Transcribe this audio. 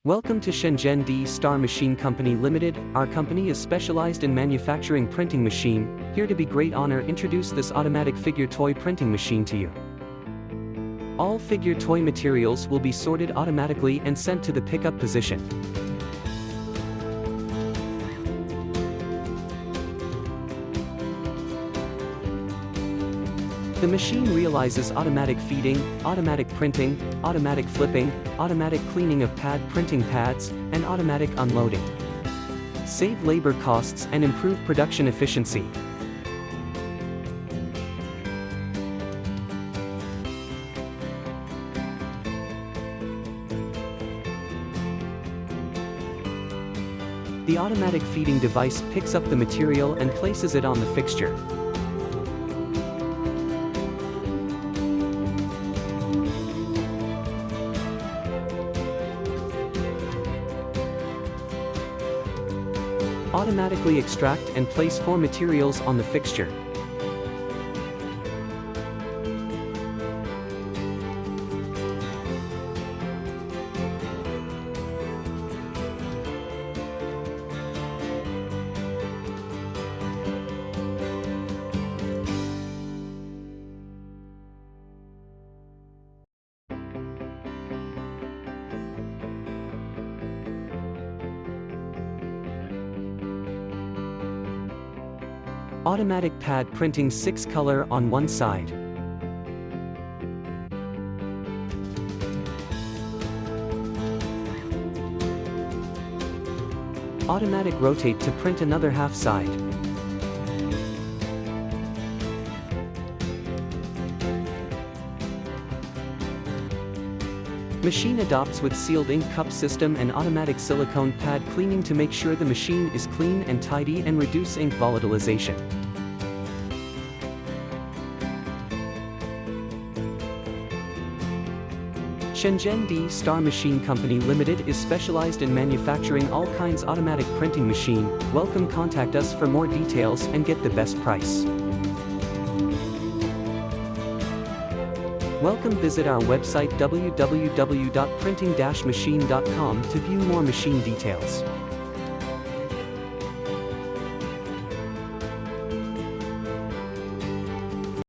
Welcome to Shenzhen Dstar Machine Company Limited. Our company is specialized in manufacturing printing machine. Here to be great honor introduce this automatic figure toy printing machine to you. All figure toy materials will be sorted automatically and sent to the pickup position. The machine realizes automatic feeding, automatic printing, automatic flipping, automatic cleaning of printing pads, and automatic unloading. Save labor costs and improve production efficiency. The automatic feeding device picks up the material and places it on the fixture. Automatically extract and place 4 materials on the fixture. Automatic pad printing 6 color on one side. Automatic rotate to print another half side. Machine adopts with sealed ink cup system and automatic silicone pad cleaning to make sure the machine is clean and tidy and reduce ink volatilization. Shenzhen Dstar Machine Company Limited is specialized in manufacturing all kinds automatic printing machine. Welcome, contact us for more details and get the best price. Welcome, visit our website www.printing-machine.com to view more machine details.